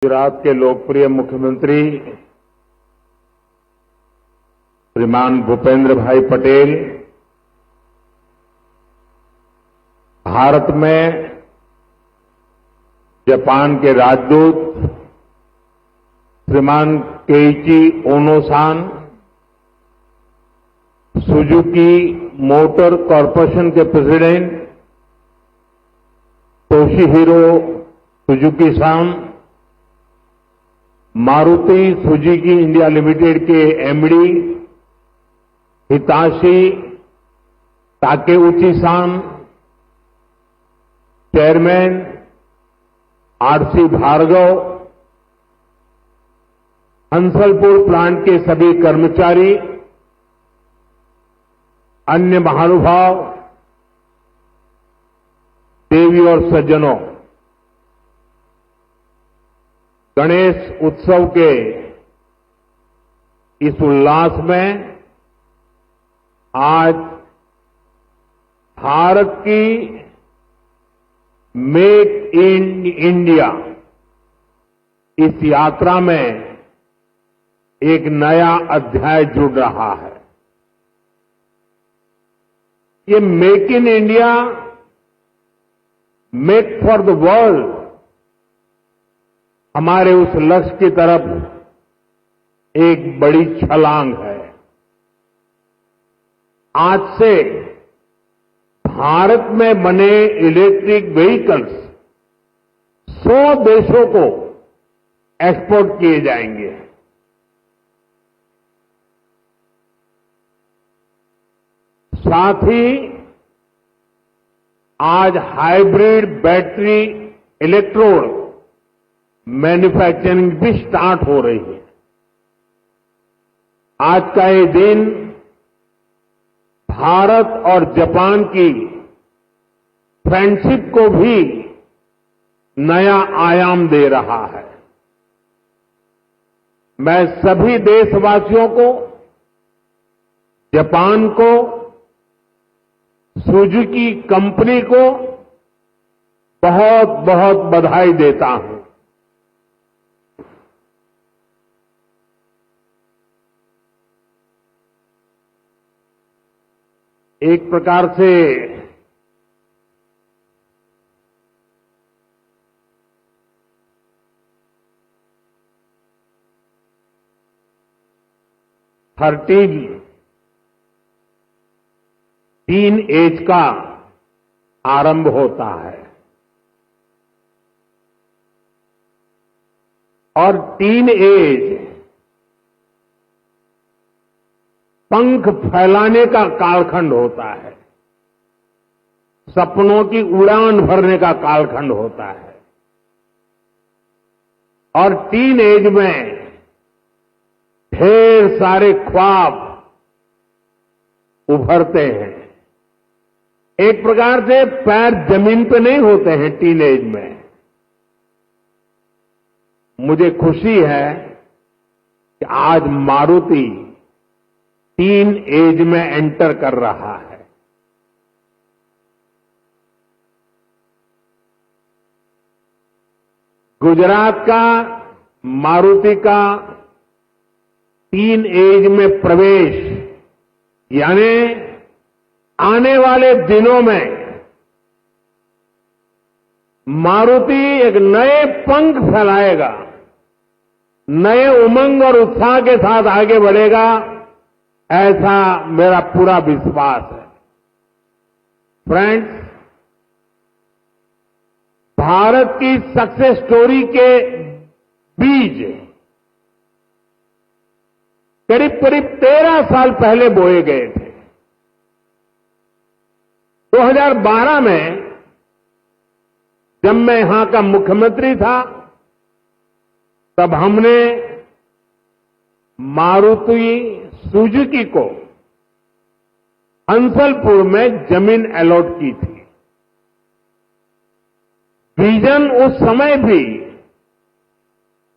गुजरात के लोकप्रिय मुख्यमंत्री श्रीमान भूपेंद्र भाई पटेल भारत में जापान के राजदूत श्रीमान Keiichi Ono san, Suzuki motor corporation के president Toshihiro Suzuki san, Maruti Suzuki India limited के MD Hitashi Takeuchi san, chairman RC Bhargava, Hansalpur plant के सभी कर्मचारी, अन्य महानुभाव, देवी और सज्जनों, गणेश उत्सव के इस उल्लास में आज भारत की मेक इन इंडिया इस यात्रा में एक नया अध्याय जुड़ रहा है। ये make in India, make for the world हमारे उस लक्ष्य की तरफ एक बड़ी छलांग है। आज से भारत में बने इलेक्ट्रिक व्हीकल्स 100 देशों को एक्सपोर्ट किए जाएंगे। साथ ही आज हाइब्रिड बैटरी इलेक्ट्रोड मैन्युफैक्चरिंग भी स्टार्ट हो रही है। आज का ये दिन भारत और जापान की फ्रेंडशिप को भी नया आयाम दे रहा है। मैं सभी देशवासियों को, जापान को, सुजुकी कंपनी को बहुत बहुत बधाई देता हूं। एक प्रकार से टीन एज का आरंभ होता है और टीन एज पंख फैलाने का कालखंड होता है, सपनों की उड़ान भरने का कालखंड होता है और टीन एज में ढेर सारे ख्वाब उभरते हैं। एक प्रकार से पैर जमीन पे नहीं होते हैं टीन एज में। मुझे खुशी है कि आज मारुति टीन एज में एंटर कर रहा है। गुजरात का मारुति का टीन एज में प्रवेश यानी आने वाले दिनों में मारुति एक नए पंख फैलाएगा, नए उमंग और उत्साह के साथ आगे बढ़ेगा, ऐसा मेरा पूरा विश्वास है। फ्रेंड्स, भारत की सक्सेस स्टोरी के बीज करीब करीब 13 साल पहले बोए गए थे। 2012 में जब मैं यहां का मुख्यमंत्री था, तब हमने मारुति सुजुकी को हंसलपुर में जमीन अलॉट की थी। विजन उस समय भी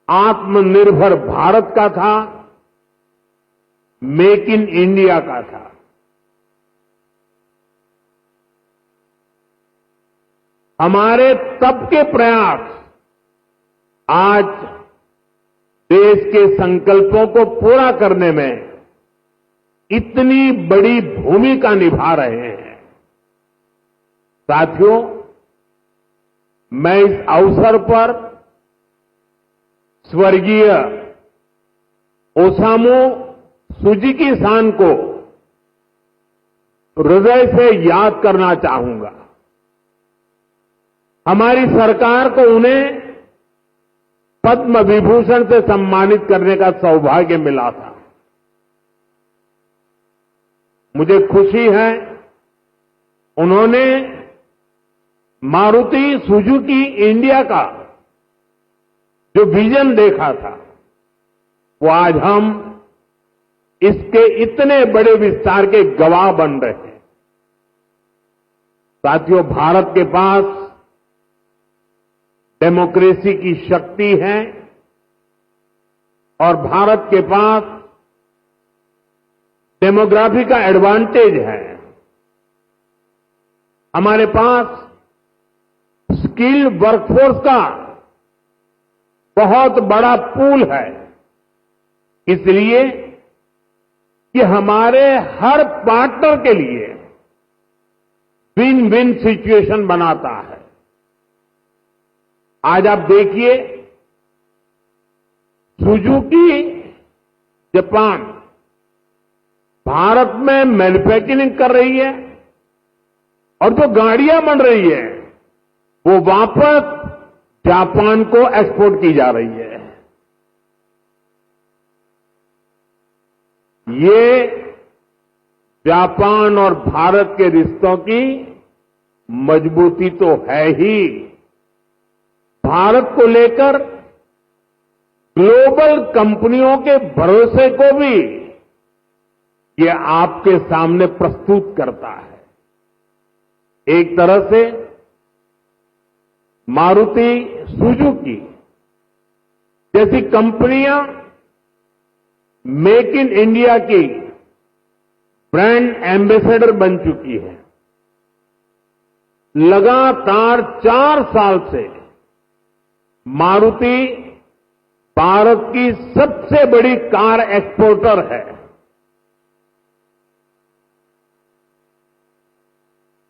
आत्मनिर्भर भारत का था, मेक इन इंडिया का था। हमारे तब के प्रयास आज देश के संकल्पों को पूरा करने में इतनी बड़ी भूमिका निभा रहे हैं। साथियों, मैं इस अवसर पर स्वर्गीय ओसामू सुजीकी-सान को हृदय से याद करना चाहूंगा। हमारी सरकार को उन्हें पद्म विभूषण से सम्मानित करने का सौभाग्य मिला था। मुझे खुशी है उन्होंने मारुति सुजुकी इंडिया का जो विजन देखा था, वो आज हम इसके इतने बड़े विस्तार के गवाह बन रहे हैं। साथियों, भारत के पास डेमोक्रेसी की शक्ति है और भारत के पास डेमोग्राफी का एडवांटेज है। हमारे पास स्किल्ड वर्कफोर्स का बहुत बड़ा पूल है, इसलिए कि हमारे हर पार्टनर के लिए विन विन सिचुएशन बनाता है। आज आप देखिए, सुजुकी जापान भारत में मैन्युफैक्चरिंग कर रही है और जो गाड़ियां बन रही है वो वापस जापान को एक्सपोर्ट की जा रही है। ये जापान और भारत के रिश्तों की मजबूती तो है ही, भारत को लेकर ग्लोबल कंपनियों के भरोसे को भी ये आपके सामने प्रस्तुत करता है। एक तरह से मारुति सुजुकी जैसी कंपनियां मेक इन इंडिया की ब्रांड एम्बेसडर बन चुकी है। लगातार 4 साल से मारुति भारत की सबसे बड़ी कार एक्सपोर्टर है।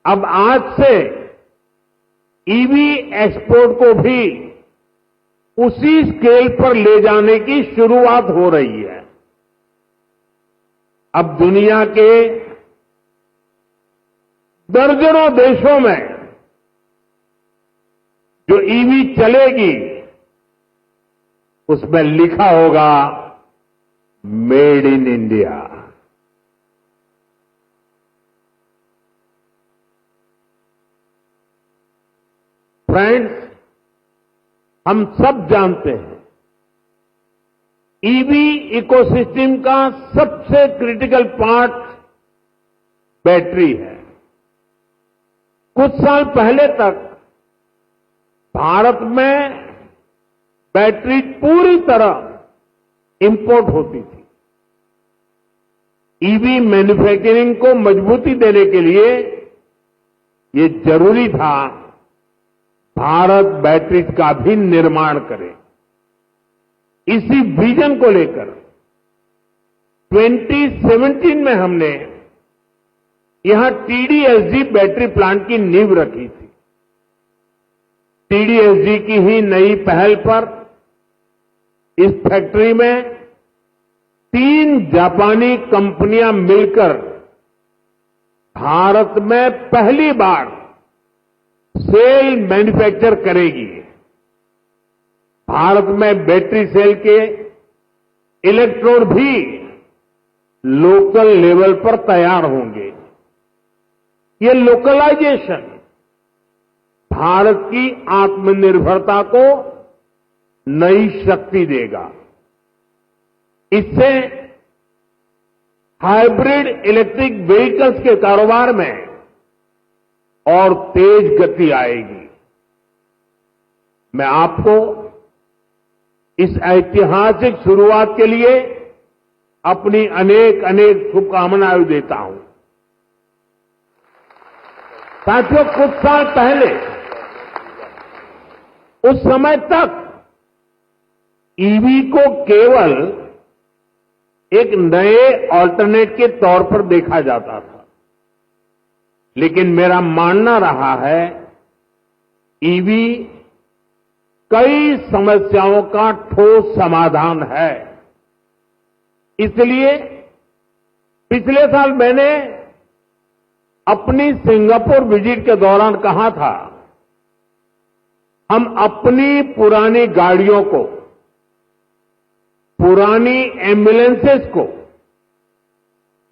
अब आज से ईवी एक्सपोर्ट को भी उसी स्केल पर ले जाने की शुरुआत हो रही है। अब दुनिया के दर्जनों देशों में जो ईवी चलेगी उसमें लिखा होगा मेड इन इंडिया। फ्रेंड्स, हम सब जानते हैं ईवी इकोसिस्टम का सबसे क्रिटिकल पार्ट बैटरी है। कुछ साल पहले तक भारत में बैटरी पूरी तरह इंपोर्ट होती थी। ईवी मैन्युफैक्चरिंग को मजबूती देने के लिए ये जरूरी था भारत बैटरीज का भी निर्माण करे। इसी विजन को लेकर 2017 में हमने यहां टीडीएसजी बैटरी प्लांट की नींव रखी थी। टीडीएसजी की ही नई पहल पर इस फैक्ट्री में 3 जापानी कंपनियां मिलकर भारत में पहली बार सेल मैन्युफैक्चर करेगी। भारत में बैटरी सेल के इलेक्ट्रोड भी लोकल लेवल पर तैयार होंगे। ये लोकलाइजेशन भारत की आत्मनिर्भरता को नई शक्ति देगा। इससे हाइब्रिड इलेक्ट्रिक व्हीकल्स के कारोबार में और तेज गति आएगी। मैं आपको इस ऐतिहासिक शुरुआत के लिए अपनी अनेक अनेक शुभकामनाएं देता हूं। साथियों, कुछ साल पहले उस समय तक ईवी को केवल एक नए ऑल्टरनेट के तौर पर देखा जाता था, लेकिन मेरा मानना रहा है ईवी कई समस्याओं का ठोस समाधान है। इसलिए पिछले साल मैंने अपनी सिंगापुर विजिट के दौरान कहा था, हम अपनी पुरानी गाड़ियों को, पुरानी एम्बुलेंसेस को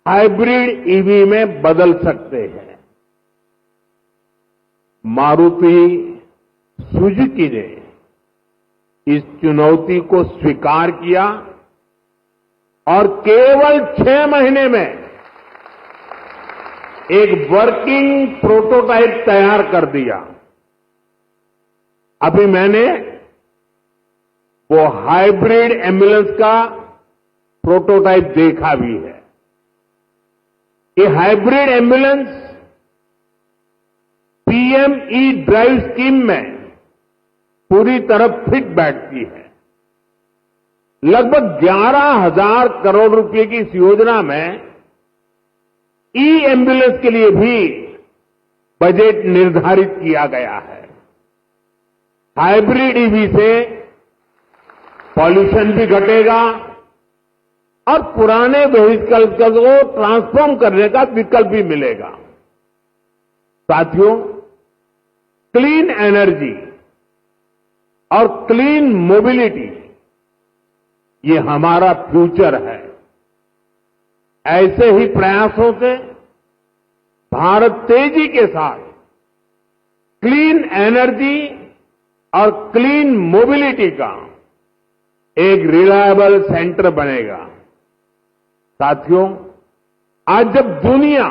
हाइब्रिड ईवी में बदल सकते हैं। मारुति सुजुकी ने इस चुनौती को स्वीकार किया और केवल 6 महीने में एक वर्किंग प्रोटोटाइप तैयार कर दिया। अभी मैंने वो हाइब्रिड एम्बुलेंस का प्रोटोटाइप देखा भी है। ये hybrid ambulance PM E drive scheme में पूरी तरह फिट बैठती है। लगभग 11,000 करोड़ रुपए की इस योजना में ई एम्बुलेंस के लिए भी बजट निर्धारित किया गया है। हाइब्रिड ईवी से पॉल्यूशन भी घटेगा और पुराने व्हीकल्स को ट्रांसफॉर्म करने का विकल्प भी मिलेगा। साथियों, क्लीन एनर्जी और क्लीन मोबिलिटी ये हमारा फ्यूचर है। ऐसे ही प्रयासों से भारत तेजी के साथ क्लीन एनर्जी और क्लीन मोबिलिटी का एक रिलायबल सेंटर बनेगा। साथियों, आज जब दुनिया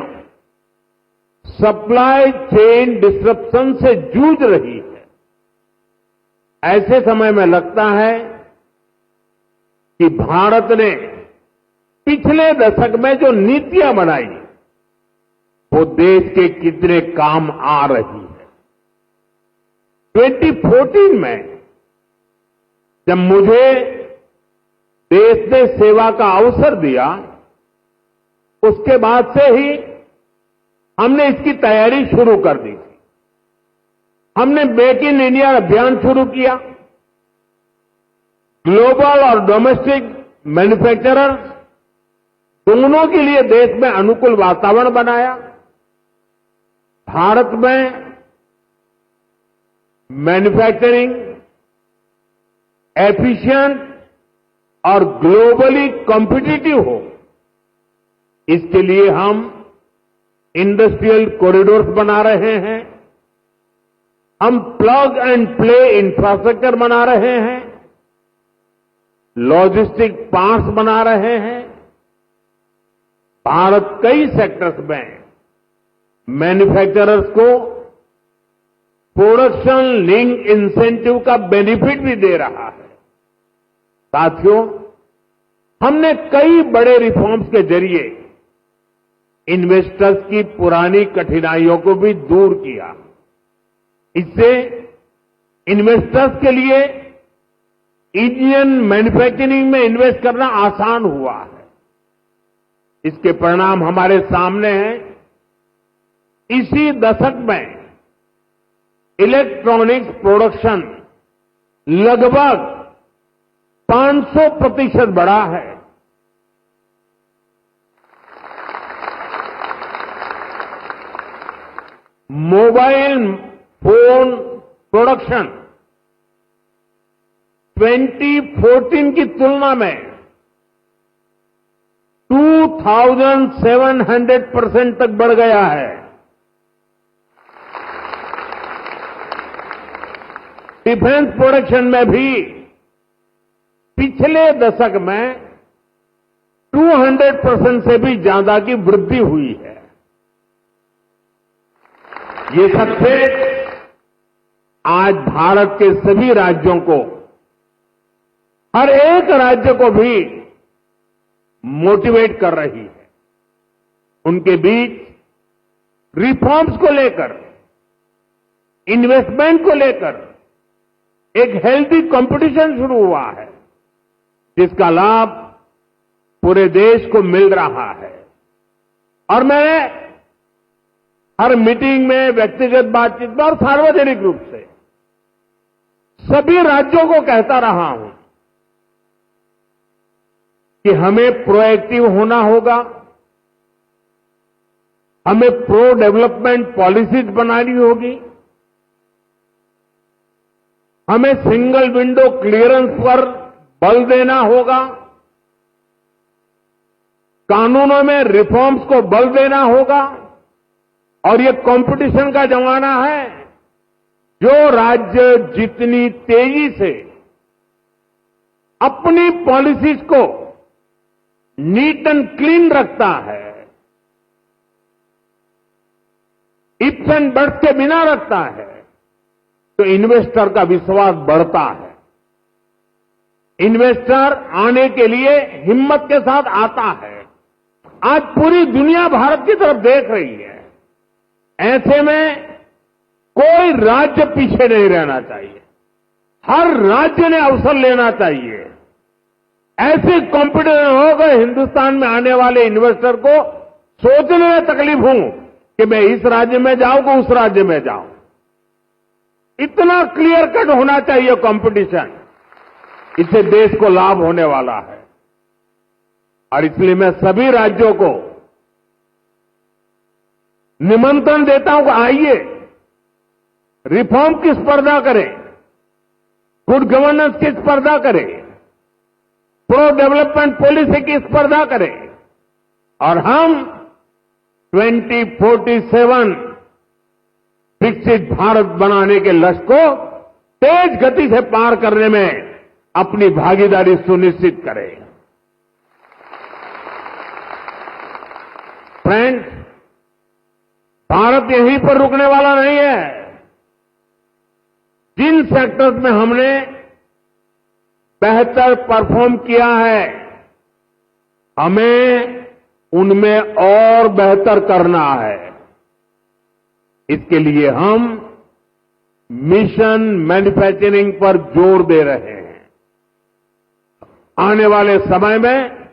सप्लाई चेन डिसरप्शन से जूझ रही है, ऐसे समय में लगता है कि भारत ने पिछले दशक में जो नीतियां बनाई वो देश के कितने काम आ रही है। 2014 में जब मुझे देश ने सेवा का अवसर दिया, उसके बाद से ही हमने इसकी तैयारी शुरू कर दी थी। हमने मेक इन इंडिया अभियान शुरू किया। ग्लोबल और डोमेस्टिक मैन्युफैक्चरर्स दोनों के लिए देश में अनुकूल वातावरण बनाया। भारत में मैन्युफैक्चरिंग एफिशिएंट और ग्लोबली कॉम्पिटिटिव हो, इसके लिए हम इंडस्ट्रियल कॉरिडोर्स बना रहे हैं। हम प्लग एंड प्ले इंफ्रास्ट्रक्चर बना रहे हैं, लॉजिस्टिक पार्क्स बना रहे हैं। भारत कई सेक्टर्स में मैन्युफैक्चरर्स को प्रोडक्शन लिंक इंसेंटिव का बेनिफिट भी दे रहा है। साथियों, हमने कई बड़े रिफॉर्म्स के जरिए इन्वेस्टर्स की पुरानी कठिनाइयों को भी दूर किया। इससे इन्वेस्टर्स के लिए इंडियन मैन्युफैक्चरिंग में इन्वेस्ट करना आसान हुआ है। इसके परिणाम हमारे सामने हैं। इसी दशक में इलेक्ट्रॉनिक्स प्रोडक्शन लगभग 500% बढ़ा है। मोबाइल फोन प्रोडक्शन 2014 की तुलना में 2700% तक बढ़ गया है। डिफेंस प्रोडक्शन में भी पिछले दशक में 200% से भी ज्यादा की वृद्धि हुई है। ये सक्सेस आज भारत के सभी राज्यों को, हर एक राज्य को भी मोटिवेट कर रही है। उनके बीच रिफॉर्म्स को लेकर, इन्वेस्टमेंट को लेकर एक हेल्दी कंपटीशन शुरू हुआ है। जिसका लाभ पूरे देश को मिल रहा है। और मैंने हर मीटिंग में, व्यक्तिगत बातचीत में और सार्वजनिक रूप से सभी राज्यों को कहता रहा हूं कि हमें प्रोएक्टिव होना होगा, हमें प्रो डेवलपमेंट पॉलिसीज बनानी होगी, हमें सिंगल विंडो क्लियरेंस पर बल देना होगा, कानूनों में रिफॉर्म्स को बल देना होगा। और ये कंपटीशन का जमाना है। जो राज्य जितनी तेजी से अपनी पॉलिसीज को नीट एंड क्लीन रखता है, इफ्स एंड बट्स के बिना रखता है, तो इन्वेस्टर का विश्वास बढ़ता है। इन्वेस्टर आने के लिए हिम्मत के साथ आता है। आज पूरी दुनिया भारत की तरफ देख रही है। ऐसे में कोई राज्य पीछे नहीं रहना चाहिए। हर राज्य ने अवसर लेना चाहिए। ऐसे कॉम्पिटिशन होगा हिंदुस्तान में आने वाले इन्वेस्टर को सोचने में तकलीफ हूं कि मैं इस राज्य में जाऊं कि उस राज्य में जाऊं। इतना क्लियर कट होना चाहिए कंपटीशन। इससे देश को लाभ होने वाला है। और इसलिए मैं सभी राज्यों को निमंत्रण देता हूं कि आइए, रिफॉर्म की स्पर्धा करें, गुड गवर्नेंस की स्पर्धा करें, प्रो डेवलपमेंट पॉलिसी की स्पर्धा करें और हम 2047 विकसित भारत बनाने के लक्ष्य को तेज गति से पार करने में अपनी भागीदारी सुनिश्चित करें। फ्रेंड्स, भारत यहीं पर रुकने वाला नहीं है। जिन सेक्टर्स में हमने बेहतर परफॉर्म किया है, हमें उनमें और बेहतर करना है। इसके लिए हम मिशन मैन्युफैक्चरिंग पर जोर दे रहे हैं। आने वाले समय में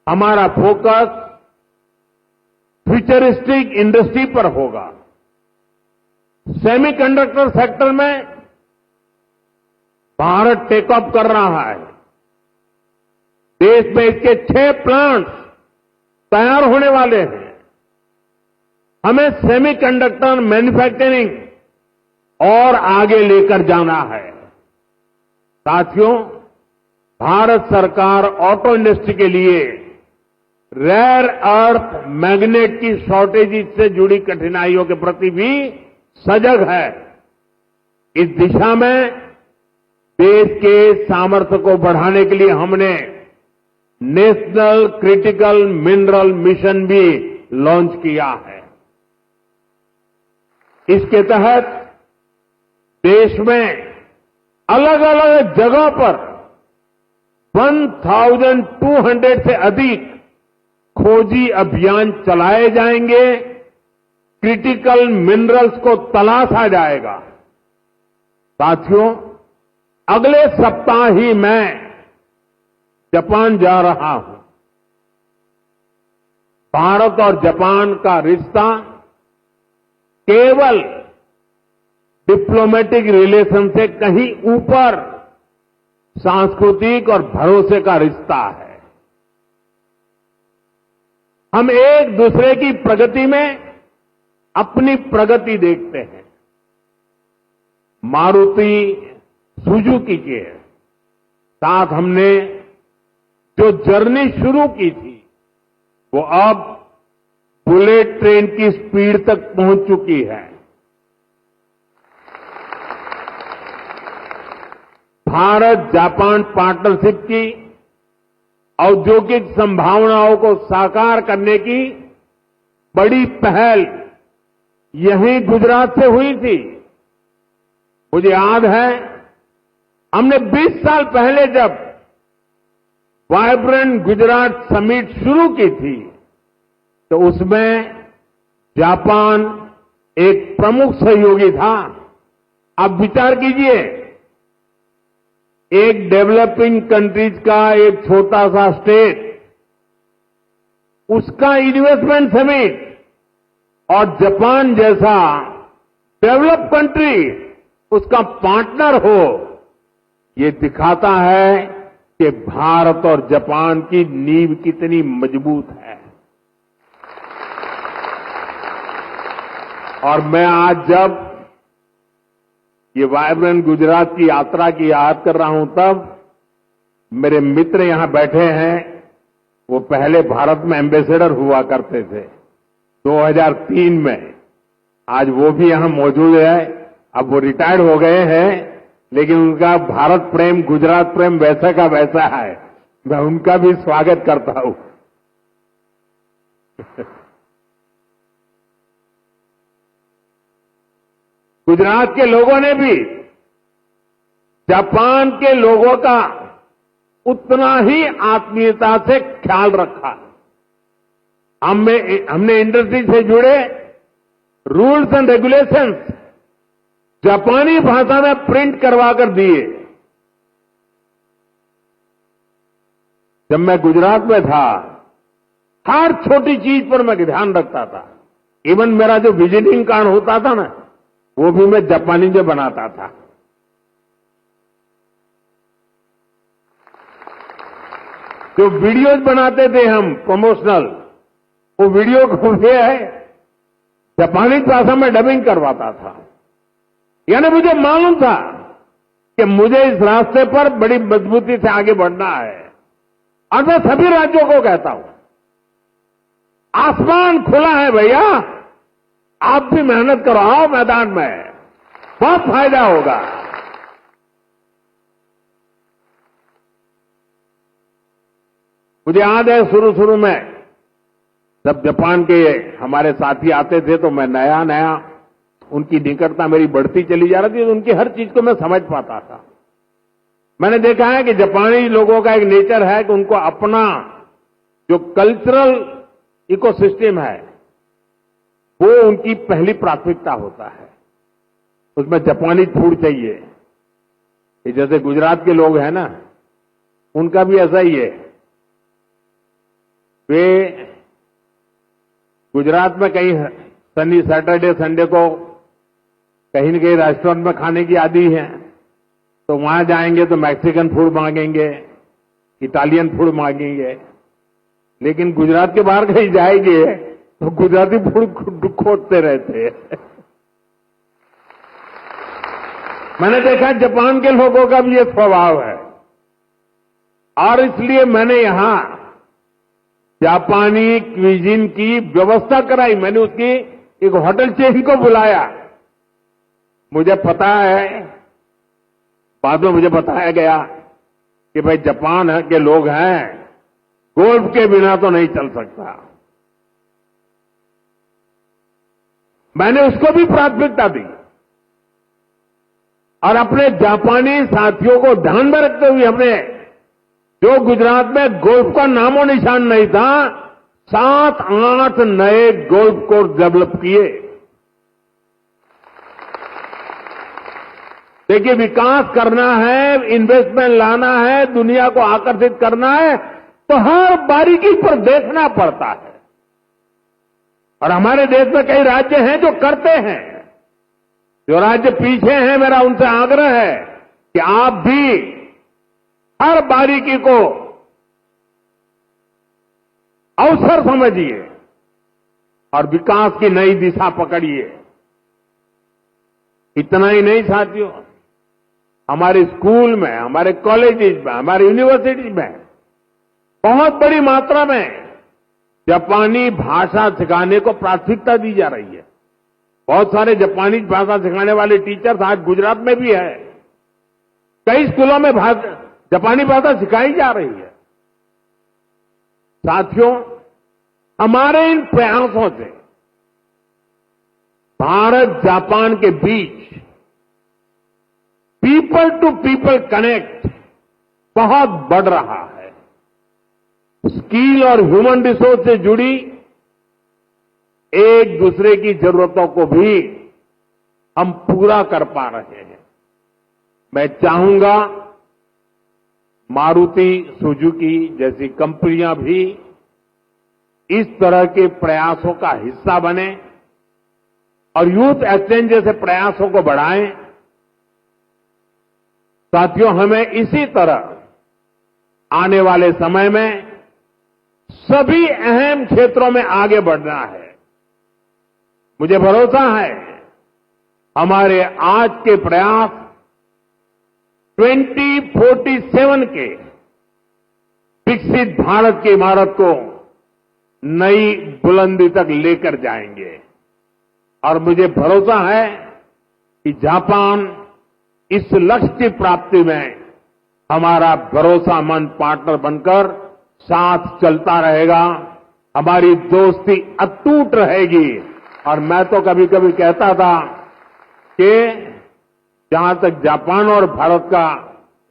हमारा फोकस फ्यूचरिस्टिक इंडस्ट्री पर होगा। सेमीकंडक्टर सेक्टर में भारत टेक ऑफ कर रहा है। देश में इसके 6 प्लांट्स तैयार होने वाले हैं। हमें सेमीकंडक्टर मैन्युफैक्चरिंग और आगे लेकर जाना है। साथियों, भारत सरकार ऑटो इंडस्ट्री के लिए रेयर अर्थ मैग्नेट की शॉर्टेज से जुड़ी कठिनाइयों के प्रति भी सजग है। इस दिशा में देश के सामर्थ्य को बढ़ाने के लिए हमने नेशनल क्रिटिकल मिनरल मिशन भी लॉन्च किया है। इसके तहत देश में अलग अलग जगहों पर 1200 से अधिक खोजी अभियान चलाए जाएंगे। क्रिटिकल मिनरल्स को तलाशा जाएगा। साथियों, अगले सप्ताह ही मैं जापान जा रहा हूं। भारत और जापान का रिश्ता केवल डिप्लोमेटिक रिलेशन से कहीं ऊपर सांस्कृतिक और भरोसे का रिश्ता है। हम एक दूसरे की प्रगति में अपनी प्रगति देखते हैं। मारुति सुजुकी के साथ हमने जो जर्नी शुरू की थी, वो अब बुलेट ट्रेन की स्पीड तक पहुंच चुकी है। भारत जापान पार्टनरशिप की औद्योगिक संभावनाओं को साकार करने की बड़ी पहल यहीं गुजरात से हुई थी। मुझे याद है, हमने 20 साल पहले जब वाइब्रेंट गुजरात समिट शुरू की थी, तो उसमें जापान एक प्रमुख सहयोगी था। आप विचार कीजिए, एक डेवलपिंग कंट्रीज का एक छोटा सा स्टेट, उसका इन्वेस्टमेंट समिट और जापान जैसा डेवलप कंट्री उसका पार्टनर हो, ये दिखाता है कि भारत और जापान की नींव कितनी मजबूत है। और मैं आज जब ये वाइब्रेंट गुजरात की यात्रा की याद कर रहा हूं, तब मेरे मित्र यहां बैठे हैं, वो पहले भारत में एम्बेसडर हुआ करते थे 2003 में। आज वो भी यहां मौजूद है। अब वो रिटायर्ड हो गए हैं, लेकिन उनका भारत प्रेम, गुजरात प्रेम वैसा का वैसा है। मैं उनका भी स्वागत करता हूं। गुजरात के लोगों ने भी जापान के लोगों का उतना ही आत्मीयता से ख्याल रखा। हमने इंडस्ट्री से जुड़े रूल्स एंड रेगुलेशंस जापानी भाषा में प्रिंट करवा कर दिए। जब मैं गुजरात में था, हर छोटी चीज पर मैं ध्यान रखता था। इवन मेरा जो विजिटिंग कार्ड होता था ना, वो भी मैं जापानी में बनाता था। जो वीडियोज बनाते थे हम प्रमोशनल, वो वीडियो को भी है जापानी भाषा में डबिंग करवाता था। यानी मुझे मालूम था कि मुझे इस रास्ते पर बड़ी मजबूती से आगे बढ़ना है। और मैं सभी राज्यों को कहता हूं, आसमान खुला है भैया, आप भी मेहनत करो, आओ मैदान में, बहुत फायदा होगा। मुझे याद है शुरू में जब जापान के हमारे साथी आते थे, तो मैं नया नया उनकी निकटता मेरी बढ़ती चली जा रही थी, तो उनकी हर चीज को मैं समझ पाता था। मैंने देखा है कि जापानी लोगों का एक नेचर है कि उनको अपना जो कल्चरल इकोसिस्टम है, वो उनकी पहली प्राथमिकता होता है। उसमें जापानी फूड चाहिए। ये जैसे गुजरात के लोग हैं ना, उनका भी ऐसा ही है। वे गुजरात में कहीं सैटरडे संडे को कहीं न कहीं रेस्टोरेंट में खाने की आदी है, तो वहां जाएंगे तो मैक्सिकन फूड मांगेंगे, इटालियन फूड मांगेंगे। लेकिन गुजरात के बाहर कहीं जाएंगे तो गुजराती फूड खोजते रहते हैं। मैंने देखा जापान के लोगों का भी ये स्वभाव है, और इसलिए मैंने यहां जापानी क्विजीन की व्यवस्था कराई। मैंने उसकी एक होटल चेन को बुलाया। मुझे पता है, बाद में मुझे बताया गया कि भाई जापान के लोग हैं, गोल्फ के बिना तो नहीं चल सकता। मैंने उसको भी प्राथमिकता दी, और अपने जापानी साथियों को ध्यान में रखते हुए हमने, जो गुजरात में गोल्फ का नामो निशान नहीं था, 7-8 नए गोल्फ कोर्स डेवलप किए। देखिए, विकास करना है, इन्वेस्टमेंट लाना है, दुनिया को आकर्षित करना है, तो हर बारीकी पर देखना पड़ता है। और हमारे देश में कई राज्य हैं जो करते हैं। जो राज्य पीछे हैं, मेरा उनसे आग्रह है कि आप भी हर बारीकी को अवसर समझिए और विकास की नई दिशा पकड़िए। इतना ही नहीं साथियों, हमारे स्कूल में, हमारे कॉलेजेस में, हमारे यूनिवर्सिटी में बहुत बड़ी मात्रा में जापानी भाषा सिखाने को प्राथमिकता दी जा रही है। बहुत सारे जापानी भाषा सिखाने वाले टीचर्स आज गुजरात में भी है। कई स्कूलों में जापानी भाषा सिखाई जा रही है। साथियों, हमारे इन प्रयासों से भारत जापान के बीच पीपल टू पीपल कनेक्ट बहुत बढ़ रहा है। स्किल और ह्यूमन रिसोर्स से जुड़ी एक दूसरे की जरूरतों को भी हम पूरा कर पा रहे हैं। मैं चाहूंगा मारुति सुजुकी जैसी कंपनियां भी इस तरह के प्रयासों का हिस्सा बने और यूथ एक्सचेंज जैसे प्रयासों को बढ़ाएं। साथियों, हमें इसी तरह आने वाले समय में सभी अहम क्षेत्रों में आगे बढ़ना है। मुझे भरोसा है हमारे आज के प्रयास 2047 के विकसित भारत की इमारत को नई बुलंदी तक लेकर जाएंगे और मुझे भरोसा है कि जापान इस लक्ष्य की प्राप्ति में हमारा भरोसामंद पार्टनर बनकर साथ चलता रहेगा। हमारी दोस्ती अटूट रहेगी और मैं तो कभी कभी कहता था कि जहां तक जापान और भारत का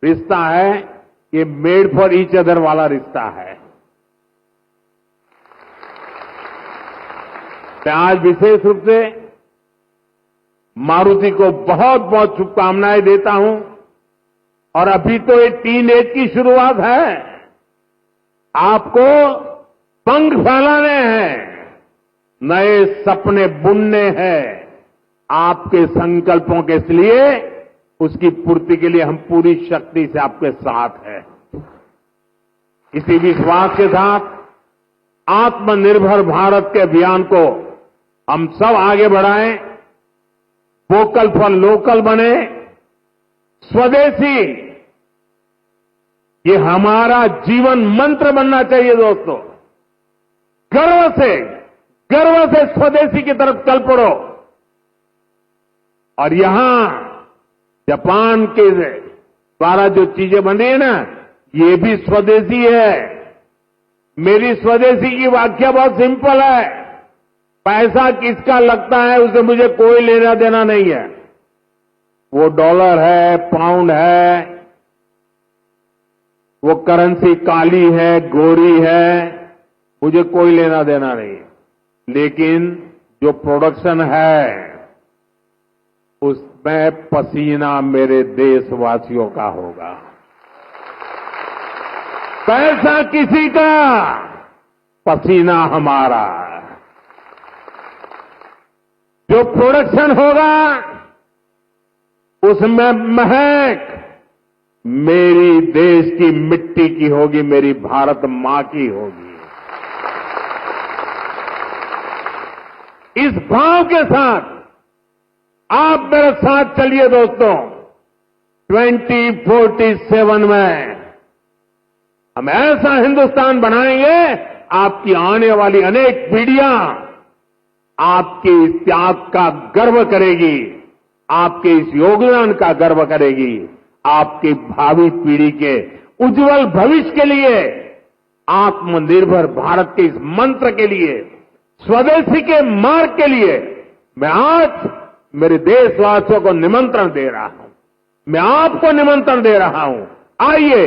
रिश्ता है, ये मेड फॉर ईच अदर वाला रिश्ता है। मैं आज विशेष रूप से मारुति को बहुत बहुत शुभकामनाएं देता हूं और अभी तो ये टीन एज की शुरुआत है। आपको पंख फैलाने हैं, नए सपने बुनने हैं। आपके संकल्पों के लिए, उसकी पूर्ति के लिए हम पूरी शक्ति से आपके साथ हैं। इसी विश्वास के साथ आत्मनिर्भर भारत के अभियान को हम सब आगे बढ़ाएं, वोकल फॉर लोकल बने, स्वदेशी ये हमारा जीवन मंत्र बनना चाहिए। दोस्तों, गर्व से स्वदेशी की तरफ चल पड़ो। और यहां जापान के द्वारा जो चीजें बन रही है ना, ये भी स्वदेशी है। मेरी स्वदेशी की व्याख्या बहुत सिंपल है। पैसा किसका लगता है उससे मुझे कोई लेना देना नहीं है। वो डॉलर है, पाउंड है, वो करेंसी काली है, गोरी है, मुझे कोई लेना देना नहीं है। लेकिन जो प्रोडक्शन है उसमें पसीना मेरे देशवासियों का होगा। पैसा किसी का, पसीना हमारा। जो प्रोडक्शन होगा उसमें महक मेरी देश की मिट्टी की होगी, मेरी भारत मां की होगी। इस भाव के साथ आप मेरे साथ चलिए दोस्तों। 2047 में हम ऐसा हिंदुस्तान बनाएंगे, आपकी आने वाली अनेक पीढ़ियां आपके इस त्याग का गर्व करेगी, आपके इस योगदान का गर्व करेगी। आपकी भावी पीढ़ी के उज्जवल भविष्य के लिए, आत्मनिर्भर भारत के इस मंत्र के लिए, स्वदेशी के मार्ग के लिए मैं आज मेरे देशवासियों को निमंत्रण दे रहा हूं। मैं आपको निमंत्रण दे रहा हूं। आइए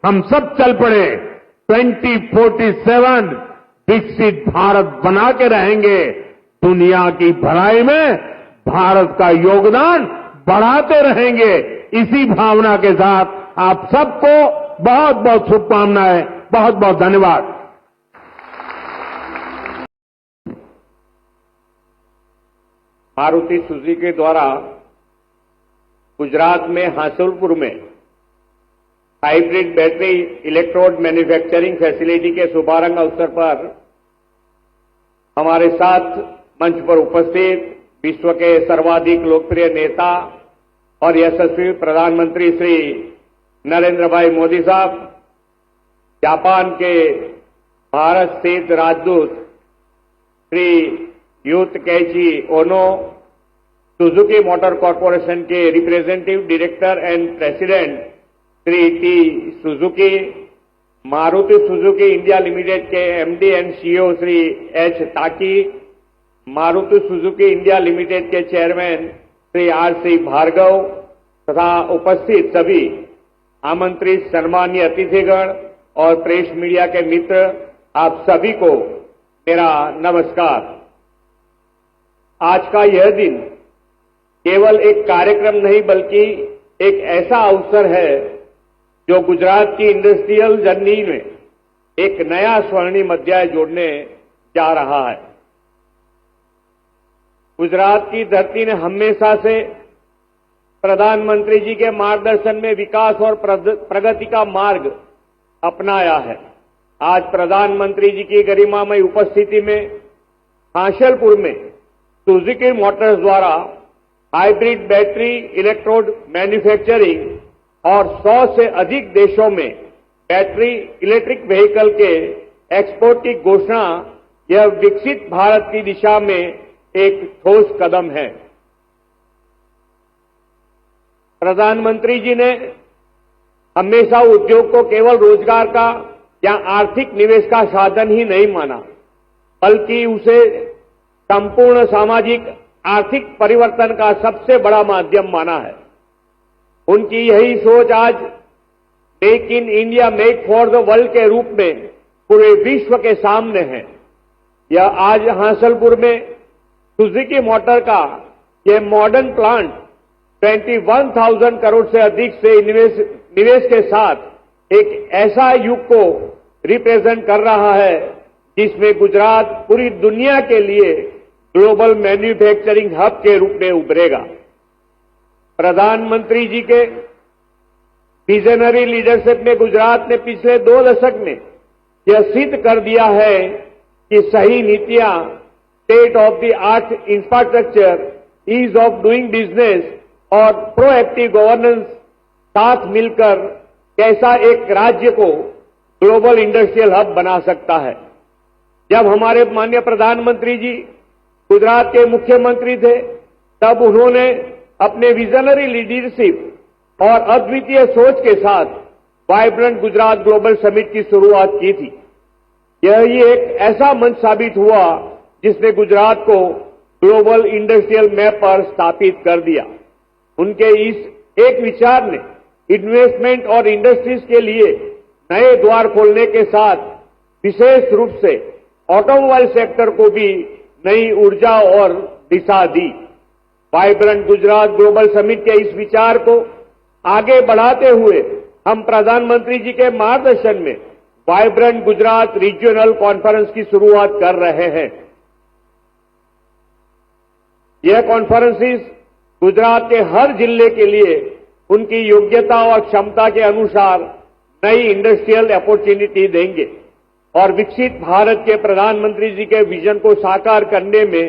हम सब चल पड़े। 2047 विकसित भारत बना के रहेंगे। दुनिया की भलाई में भारत का योगदान बढ़ाते रहेंगे। इसी भावना के साथ आप सबको बहुत बहुत शुभकामनाएं, बहुत बहुत धन्यवाद। मारुति सुजुकी द्वारा गुजरात में हासुलपुर में hybrid battery electrode manufacturing facility के शुभारंभ अवसर पर हमारे साथ मंच पर उपस्थित विश्व के सर्वाधिक लोकप्रिय नेता और यशस्वी प्रधानमंत्री श्री नरेंद्र भाई मोदी साहब, जापान के भारत स्थित राजदूत श्री यूत Keiichi Ono, Suzuki motor corporation के representative director and president Shri T Suzuki, Maruti Suzuki India limited के MD and CEO Shri H Taki, Maruti Suzuki India limited के चेयरमैन श्री आर.सी. भार्गव तथा उपस्थित सभी आमंत्रित सम्मानीय अतिथिगण और प्रेस मीडिया के मित्र, आप सभी को मेरा नमस्कार। आज का यह दिन केवल एक कार्यक्रम नहीं बल्कि एक ऐसा अवसर है जो गुजरात की इंडस्ट्रियल जर्नी में एक नया स्वर्णिम अध्याय जोड़ने जा रहा है। गुजरात की धरती ने हमेशा से प्रधानमंत्री जी के मार्गदर्शन में विकास और प्रगति का मार्ग अपनाया है। आज प्रधानमंत्री जी की गरिमामय उपस्थिति में हासलपुर में सुजुकी मोटर्स द्वारा हाइब्रिड बैटरी इलेक्ट्रोड मैन्युफैक्चरिंग और 100 से अधिक देशों में बैटरी इलेक्ट्रिक व्हीकल के एक्सपोर्ट की घोषणा यह विकसित भारत की दिशा में एक ठोस कदम है। प्रधानमंत्री जी ने हमेशा उद्योग को केवल रोजगार का या आर्थिक निवेश का साधन ही नहीं माना, बल्कि उसे संपूर्ण सामाजिक आर्थिक परिवर्तन का सबसे बड़ा माध्यम माना है। उनकी यही सोच आज make in India make for the world के रूप में पूरे विश्व के सामने है। यह आज हासलपुर में सुजुकी मोटर का यह मॉडर्न प्लांट 21,000 करोड़ से अधिक से निवेश के साथ एक ऐसा युग को रिप्रेजेंट कर रहा है जिसमें गुजरात पूरी दुनिया के लिए ग्लोबल मैन्युफैक्चरिंग हब के रूप में उभरेगा। प्रधानमंत्री जी के विजनरी लीडरशिप में गुजरात ने पिछले 2 दशक में यह सिद्ध कर दिया है कि सही नीतियां, state of the art infrastructure, ease of doing business और प्रोएक्टिव गवर्नेंस साथ मिलकर कैसा एक राज्य को ग्लोबल इंडस्ट्रियल हब बना सकता है। जब हमारे माननीय प्रधानमंत्री जी गुजरात के मुख्यमंत्री थे, तब उन्होंने अपने विजनरी लीडरशिप और अद्वितीय सोच के साथ वाइब्रेंट गुजरात ग्लोबल समिट की शुरुआत की थी। यह एक ऐसा मंच साबित हुआ जिसने गुजरात को ग्लोबल इंडस्ट्रियल मैप पर स्थापित कर दिया। उनके इस एक विचार ने इन्वेस्टमेंट और इंडस्ट्रीज के लिए नए द्वार खोलने के साथ विशेष रूप से ऑटोमोबाइल सेक्टर को भी नई ऊर्जा और दिशा दी। वाइब्रेंट गुजरात ग्लोबल समिट के इस विचार को आगे बढ़ाते हुए हम प्रधानमंत्री जी के मार्गदर्शन में वाइब्रेंट गुजरात रीजनल कॉन्फ्रेंस की शुरुआत कर रहे हैं। यह कॉन्फ्रेंसिस गुजरात के हर जिले के लिए उनकी योग्यता और क्षमता के अनुसार नई इंडस्ट्रियल अपॉर्चुनिटी देंगे और विकसित भारत के प्रधानमंत्री जी के विजन को साकार करने में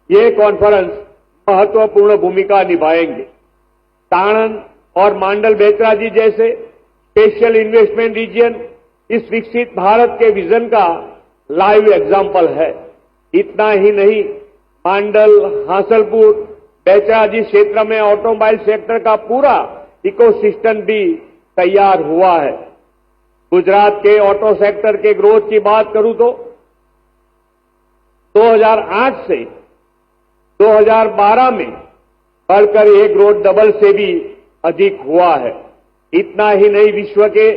ये कॉन्फ्रेंस महत्वपूर्ण भूमिका निभाएंगे। साणंद और मांडल बेतरा जी जैसे स्पेशल इन्वेस्टमेंट रीजन इस विकसित भारत के विजन का लाइव एग्जाम्पल है। इतना ही नहीं, मांडल, हासलपुर, बेतरा जी क्षेत्र में ऑटोमोबाइल सेक्टर का पूरा इकोसिस्टम भी तैयार हुआ है। गुजरात के ऑटो सेक्टर के ग्रोथ की बात करूं तो 2008 से 2012 में बढ़कर यह ग्रोथ डबल से भी अधिक हुआ है। इतना ही नहीं, विश्व के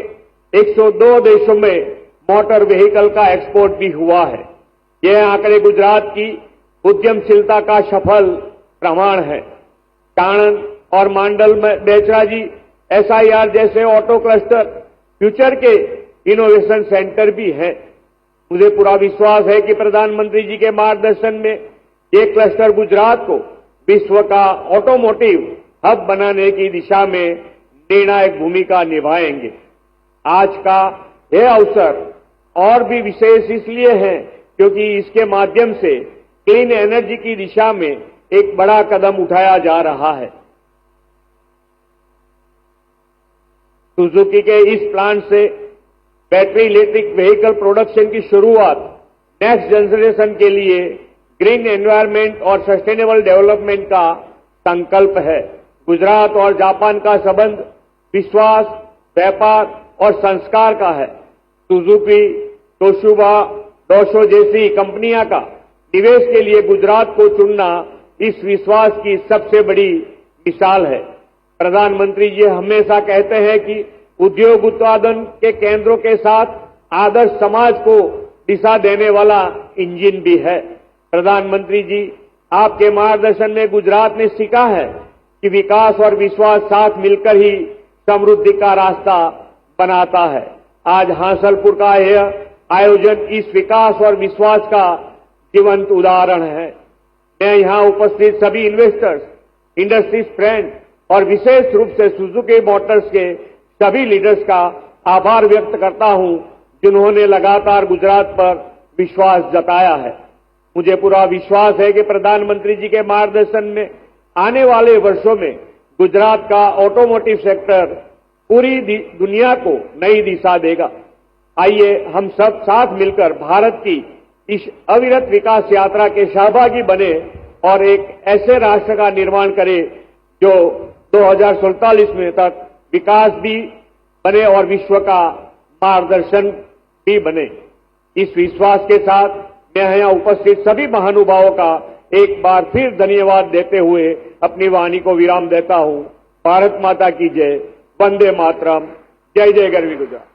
102 देशों में मोटर व्हीकल का एक्सपोर्ट भी हुआ है। यह आंकड़े गुजरात की उद्यमशीलता का सफल प्रमाण है। साणंद और मांडल में बेचरा जी SIR जैसे ऑटो क्लस्टर फ्यूचर के इनोवेशन सेंटर भी हैं। मुझे पूरा विश्वास है कि प्रधानमंत्री जी के मार्गदर्शन में ये क्लस्टर गुजरात को विश्व का ऑटोमोटिव हब बनाने की दिशा में निर्णायक भूमिका निभाएंगे। आज का यह अवसर और भी विशेष इसलिए है क्योंकि इसके माध्यम से क्लीन एनर्जी की दिशा में एक बड़ा कदम उठाया जा रहा है। सुजुकी के इस प्लांट से बैटरी इलेक्ट्रिक व्हीकल प्रोडक्शन की शुरुआत नेक्स्ट जनरेशन के लिए ग्रीन एनवायरनमेंट और सस्टेनेबल डेवलपमेंट का संकल्प है। गुजरात और जापान का संबंध विश्वास, व्यापार और संस्कार का है। सुजुकी, तोशिबा, डोशो जैसी कंपनियां का निवेश के लिए गुजरात को चुनना इस विश्वास की सबसे बड़ी मिसाल है। प्रधानमंत्री जी हमेशा कहते हैं कि उद्योग उत्पादन के केंद्रों के साथ आदर्श समाज को दिशा देने वाला इंजन भी है। प्रधानमंत्री जी, आपके मार्गदर्शन में गुजरात ने सीखा है कि विकास और विश्वास साथ मिलकर ही समृद्धि का रास्ता बनाता है। आज हांसलपुर का यह आयोजन इस विकास और विश्वास का जीवंत उदाहरण है। मैं यहां उपस्थित सभी इन्वेस्टर्स, इंडस्ट्रीज फ्रेंड और विशेष रूप से सुजुकी मोटर्स के सभी लीडर्स का आभार व्यक्त करता हूं, जिन्होंने लगातार गुजरात पर विश्वास जताया है। मुझे पूरा विश्वास है कि प्रधानमंत्री जी के मार्गदर्शन में आने वाले वर्षों में गुजरात का ऑटोमोटिव सेक्टर पूरी दुनिया को नई दिशा देगा। आइए हम सब साथ मिलकर भारत की इस अविरत विकास यात्रा के सहभागी बने और एक ऐसे राष्ट्र का निर्माण करें जो 2047 में तक विकास भी बने और विश्व का मार्गदर्शन भी बने। इस विश्वास के साथ मैं यहां उपस्थित सभी महानुभावों का एक बार फिर धन्यवाद देते हुए अपनी वाणी को विराम देता हूं। भारत माता की जय, वंदे मातरम, जय जय गरवी गुजरात।